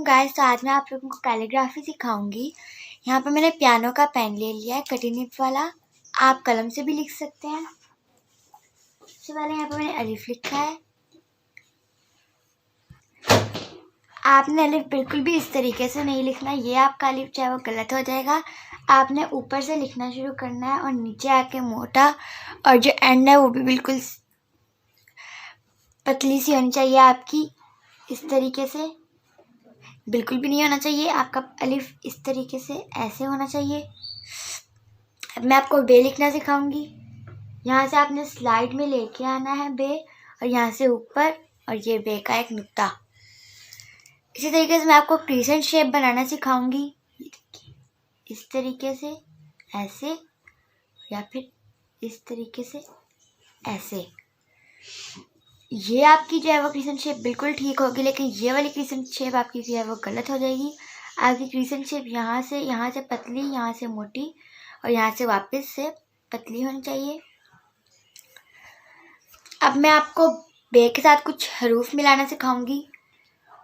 Guys, तो आज मैं आप लोगों को कैलीग्राफी सिखाऊंगी। यहाँ पर मैंने पियानो का पेन ले लिया है, कटी निब वाला। आप कलम से भी लिख सकते हैं। सबसे पहले यहाँ पर मैंने अलिफ लिखा है। आपने अलिफ बिल्कुल भी इस तरीके से नहीं लिखना, ये आपका अलिफ चाहे वो गलत हो जाएगा। आपने ऊपर से लिखना शुरू करना है और नीचे आके मोटा, और जो एंड है वो भी बिल्कुल पतली सी होनी चाहिए आपकी। इस तरीके से बिल्कुल भी नहीं होना चाहिए आपका अलिफ, इस तरीके से ऐसे होना चाहिए। अब मैं आपको बे लिखना सिखाऊंगी। यहाँ से आपने स्लाइड में लेके आना है बे, और यहाँ से ऊपर, और ये बे का एक नुक्ता। इसी तरीके से मैं आपको क्रिसेंट शेप बनाना सिखाऊंगी। इस तरीके से ऐसे, या फिर इस तरीके से ऐसे। ये आपकी जो है वो क्रिसेंट शेप बिल्कुल ठीक होगी, लेकिन ये वाली क्रिसेंट शेप आपकी जो है वो गलत हो जाएगी। आपकी क्रिसेंट शेप यहाँ से पतली, यहाँ से मोटी, और यहाँ से वापस से पतली होनी चाहिए। अब मैं आपको बे के साथ कुछ हरूफ मिलाना सिखाऊंगी,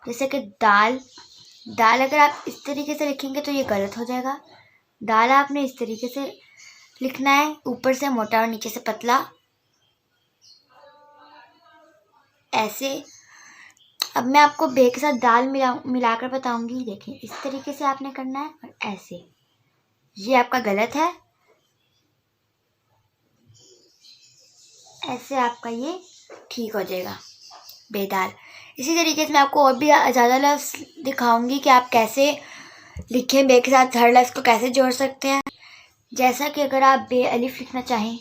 जैसे कि दाल। दाल अगर आप इस तरीके से लिखेंगे तो ये गलत हो जाएगा। दाल आपने इस तरीके से लिखना है, ऊपर से मोटा और नीचे से पतला, ऐसे। अब मैं आपको बे के साथ दाल मिलाकर बताऊंगी। देखिए, इस तरीके से आपने करना है और ऐसे। ये आपका गलत है, ऐसे आपका ये ठीक हो जाएगा बेदाल। इसी तरीके से मैं आपको और भी ज़्यादा लफ्ज़ दिखाऊंगी कि आप कैसे लिखें, बे के साथ हर लफ्ज़ को कैसे जोड़ सकते हैं। जैसा कि अगर आप बे अलिफ लिखना चाहें,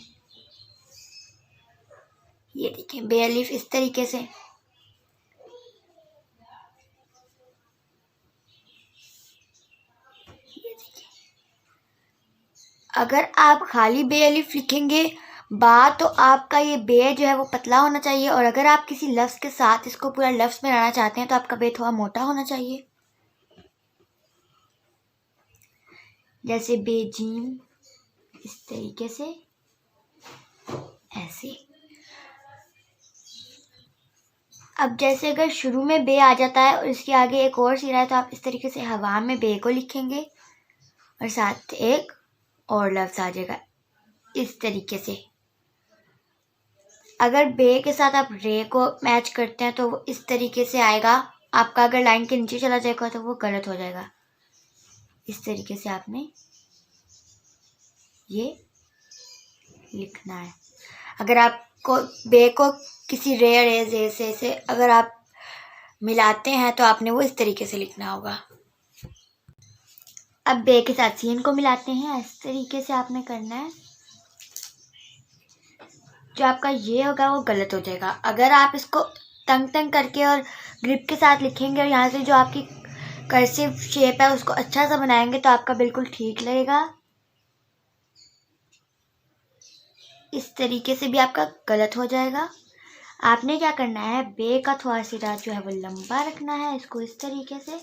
ये देखिए बे अलिफ इस तरीके से। अगर आप खाली बे अलिफ लिखेंगे तो आपका ये बे जो है वो पतला होना चाहिए, और अगर आप किसी लफ्ज़ के साथ इसको पूरा लफ्ज़ बनाना चाहते हैं तो आपका बे थोड़ा मोटा होना चाहिए। जैसे बेजीम, इस तरीके से ऐसे। अब जैसे अगर शुरू में बे आ जाता है और इसके आगे एक और सिरा है, तो आप इस तरीके से हवा में बे को लिखेंगे और साथ एक और लफ्ज़ आ जाएगा इस तरीके से। अगर बे के साथ आप रे को मैच करते हैं तो वो इस तरीके से आएगा आपका। अगर लाइन के नीचे चला जाएगा तो वो गलत हो जाएगा। इस तरीके से आपने ये लिखना है। अगर आपको बे को किसी रे से अगर आप मिलाते हैं तो आपने वो इस तरीके से लिखना होगा। अब बे के साथ सीन को मिलाते हैं, इस तरीके से आपने करना है। जो आपका ये होगा वो गलत हो जाएगा। अगर आप इसको तंग करके और ग्रिप के साथ लिखेंगे और यहाँ से जो आपकी कर्सिव शेप है उसको अच्छा सा बनाएंगे तो आपका बिल्कुल ठीक लगेगा। इस तरीके से भी आपका गलत हो जाएगा। आपने क्या करना है, बे का थोड़ा सिरा जो है वो लंबा रखना है, इसको इस तरीके से,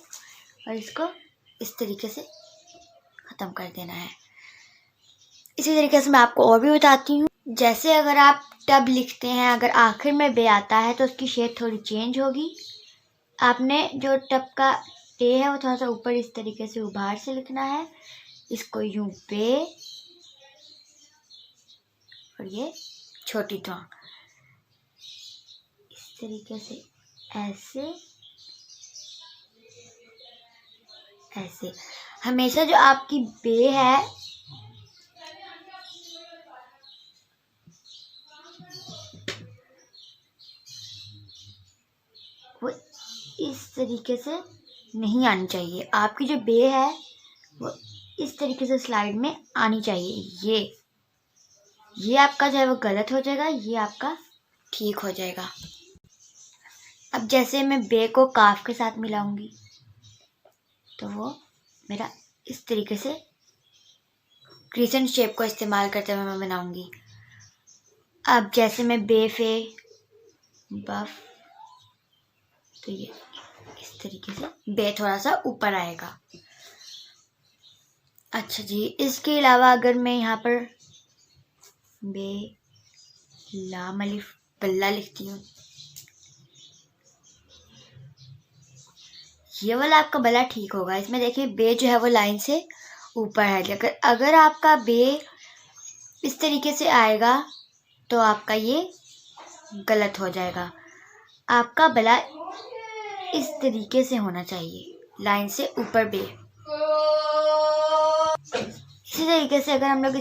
और इसको इस तरीके से ख़त्म कर देना है। इसी तरीके से मैं आपको और भी बताती हूँ। जैसे अगर आप टब लिखते हैं, अगर आखिर में बे आता है तो उसकी शेप थोड़ी चेंज होगी। आपने जो टब का टे है वो थोड़ा सा ऊपर इस तरीके से उभार से लिखना है। इसको यूं बे, और ये छोटी टोंग इस तरीके से ऐसे ऐसे। हमेशा जो आपकी बे है वो इस तरीके से नहीं आनी चाहिए। आपकी जो बे है वो इस तरीके से स्लाइड में आनी चाहिए। ये आपका जो है वो गलत हो जाएगा, ये आपका ठीक हो जाएगा। अब जैसे मैं बे को काफ के साथ मिलाऊंगी तो वो मेरा इस तरीके से क्रिसेंट शेप को इस्तेमाल करते हुए मैं बनाऊंगी। अब जैसे मैं बे फे बफ, तो ये इस तरीके से बे थोड़ा सा ऊपर आएगा। अच्छा जी, इसके अलावा अगर मैं यहाँ पर बे लाम अलिफ बल्ला लिखती हूँ, ये वाला आपका बला ठीक होगा। इसमें देखिए बे जो है वो लाइन से ऊपर है। अगर आपका बे इस तरीके से आएगा तो आपका ये गलत हो जाएगा। आपका बला इस तरीके से होना चाहिए, लाइन से ऊपर बे। इसी तरीके से अगर हम लोग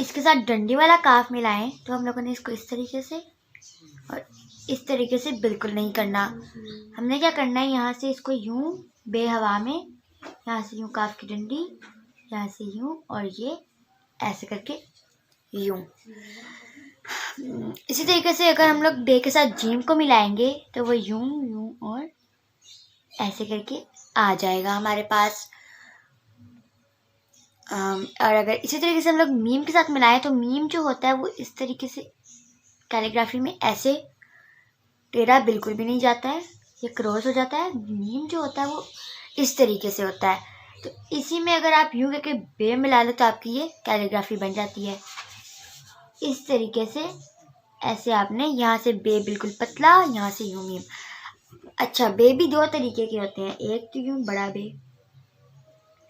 इसके साथ डंडी वाला काफ मिलाएं तो हम लोगों ने इसको इस तरीके से और इस तरीके से बिल्कुल नहीं करना। हमने क्या करना है, यहाँ से इसको यूं बेहवा में, यहाँ से यूं काफ की डंडी, यहाँ से यूं और ये ऐसे करके यूं। इसी तरीके से अगर हम लोग बे के साथ जीम को मिलाएंगे तो वो यूं यूं और ऐसे करके आ जाएगा हमारे पास। और अगर इसी तरीके से हम लोग मीम के साथ मिलाएं तो मीम जो होता है वो इस तरीके से कैलीग्राफी में ऐसे टेढ़ा बिल्कुल भी नहीं जाता है, ये क्रॉस हो जाता है। मीम जो होता है वो इस तरीके से होता है। तो इसी में अगर आप यूं करके बे मिला लो तो आपकी ये कैलीग्राफी बन जाती है। इस तरीके से ऐसे आपने यहाँ से बे बिल्कुल पतला, यहाँ से यूं मीम। अच्छा, बे भी दो तरीके के होते हैं, एक तो यूं बड़ा बे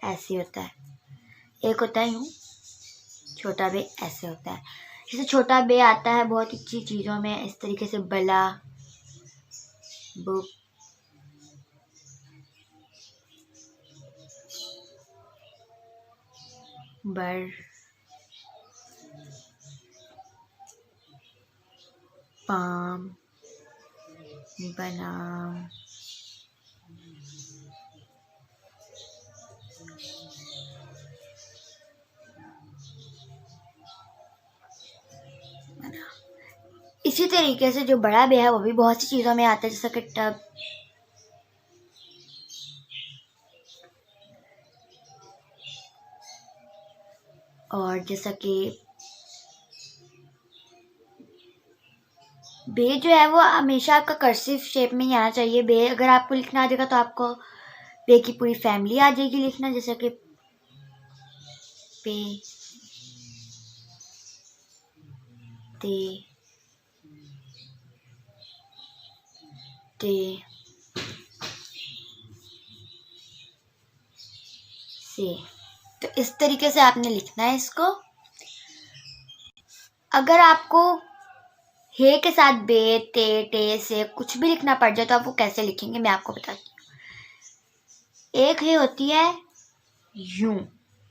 ऐसे होता है, एक होता है यूं छोटा बे ऐसे होता है। जैसे छोटा बे आता है बहुत अच्छी चीज़ों में, इस तरीके से बला, बुक, बर, पाम, बनाम, इसी तरीके से जो बड़ा बे है वो भी बहुत सी चीज़ों में आता है, जैसा कि टब, और जैसा कि बे जो है वो हमेशा आपका कर्सिव शेप में ही आना चाहिए। बे अगर आपको लिखना आ जाएगा तो आपको बे की पूरी फैमिली आ जाएगी लिखना, जैसे कि पे, ते, ते, से। तो इस तरीके से आपने लिखना है इसको। अगर आपको हे के साथ बे, ते, टे से कुछ भी लिखना पड़ जाए तो आप वो कैसे लिखेंगे मैं आपको बताती हूँ। एक हे होती है यूं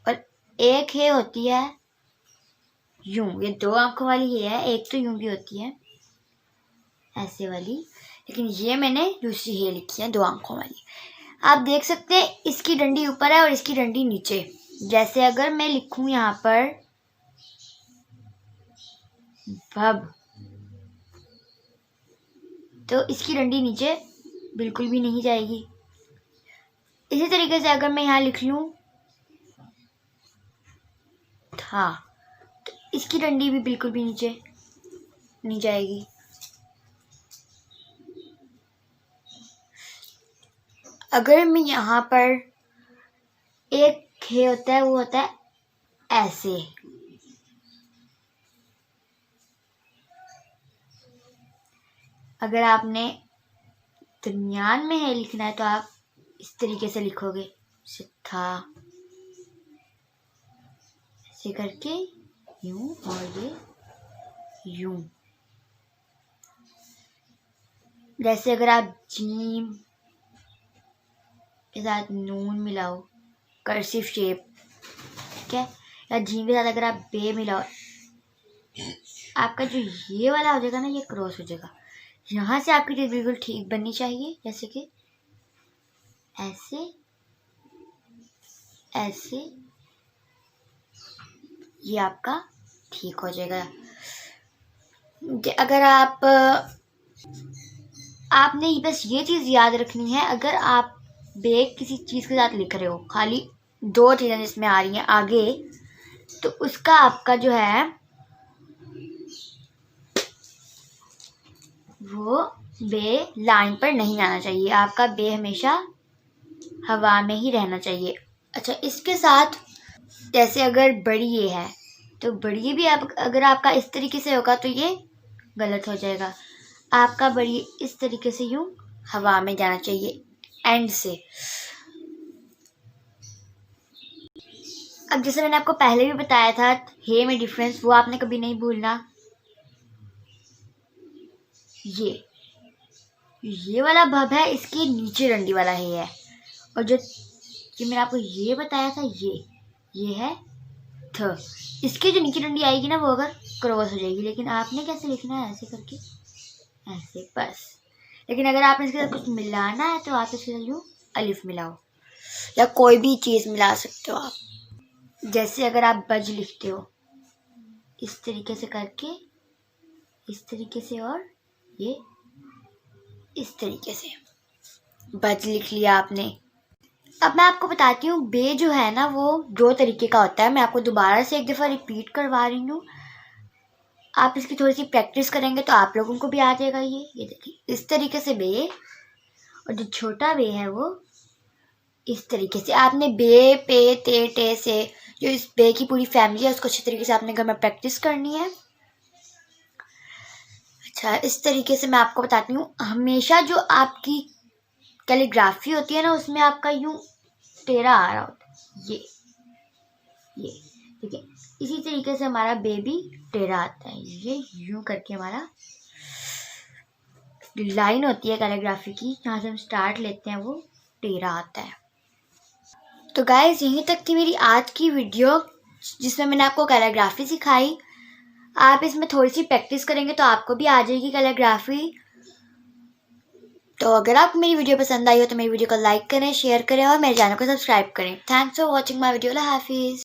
और एक हे होती है यूं। ये दो आंखों वाली हे है, एक तो यूं भी होती है ऐसे वाली, लेकिन ये मैंने दूसरी हे लिखी है दो आंखों वाली। आप देख सकते हैं इसकी डंडी ऊपर है और इसकी डंडी नीचे। जैसे अगर मैं लिखूं यहाँ पर भब, तो इसकी डंडी नीचे बिल्कुल भी नहीं जाएगी। इसी तरीके से अगर मैं यहाँ लिख लूं था, तो इसकी डंडी भी बिल्कुल भी नीचे नहीं जाएगी। अगर मैं यहाँ पर एक हे होता है वो होता है ऐसे, अगर आपने दरमियान में है लिखना है तो आप इस तरीके से लिखोगे, था ऐसे करके यूं और ये यूं। जैसे अगर आप जीम के साथ नून मिलाओ कर्सिव शेप, ठीक है, या जीम के साथ अगर आप बे मिलाओ, आपका जो ये वाला हो जाएगा ना ये क्रॉस हो जाएगा। यहाँ से आपकी चीज बिल्कुल ठीक बननी चाहिए, जैसे कि ऐसे ऐसे, ये आपका ठीक हो जाएगा। अगर आपने बस ये चीज़ याद रखनी है, अगर आप बे किसी चीज़ के साथ लिख रहे हो, खाली दो चीज़ें जिसमें आ रही हैं आगे, तो उसका आपका जो है वो बे लाइन पर नहीं आना चाहिए। आपका बे हमेशा हवा में ही रहना चाहिए। अच्छा, इसके साथ जैसे अगर बड़ी ये है तो बड़ी भी आप अगर आपका इस तरीके से होगा तो ये गलत हो जाएगा। आपका बड़ी इस तरीके से यूं हवा में जाना चाहिए एंड से। अब जैसे मैंने आपको पहले भी बताया था हे में डिफरेंस, वो आपने कभी नहीं भूलना। ये वाला भब है, इसके नीचे डंडी वाला हे है। और जो मैंने आपको ये बताया था ये है थ। इसकी जो नीचे डंडी आएगी ना वो अगर क्रॉस हो जाएगी, लेकिन आपने कैसे लिखना है, ऐसे करके, ऐसे बस। लेकिन अगर आपने इसके साथ कुछ मिलाना है तो आप इसके साथ यूँ अलिफ मिलाओ, या कोई भी चीज़ मिला सकते हो आप। जैसे अगर आप बज लिखते हो इस तरीके से करके, इस तरीके से, और ये इस तरीके से बज लिख लिया आपने। अब मैं आपको बताती हूँ बे जो है ना वो 2 तरीके का होता है। मैं आपको दोबारा से एक दफ़ा रिपीट करवा रही हूँ। आप इसकी थोड़ी सी प्रैक्टिस करेंगे तो आप लोगों को भी आ जाएगा। ये देखिए इस तरीके से बे, और जो छोटा बे है वो इस तरीके से। आपने बे, पे, ते, टे से जो इस बे की पूरी फैमिली है उसको अच्छी तरीके से आपने घर में प्रैक्टिस करनी है। अच्छा, इस तरीके से मैं आपको बताती हूँ। हमेशा जो आपकी कैलीग्राफी होती है ना उसमें आपका यूं टेढ़ा आ रहा होता है। ये ठीक है, इसी तरीके से हमारा बेबी टेढ़ा आता है। ये यूं करके हमारा लाइन होती है कैलीग्राफी की, जहाँ से हम स्टार्ट लेते हैं वो टेढ़ा आता है। तो गाइस यहीं तक थी मेरी आज की वीडियो, जिसमें मैंने आपको कैलीग्राफी सिखाई। आप इसमें थोड़ी सी प्रैक्टिस करेंगे तो आपको भी आ जाएगी कैलीग्राफी। तो अगर आपको मेरी वीडियो पसंद आई हो तो मेरी वीडियो को लाइक करें, शेयर करें और मेरे चैनल को सब्सक्राइब करें। Thanks for watching my video. अल्लाह हाफिज़।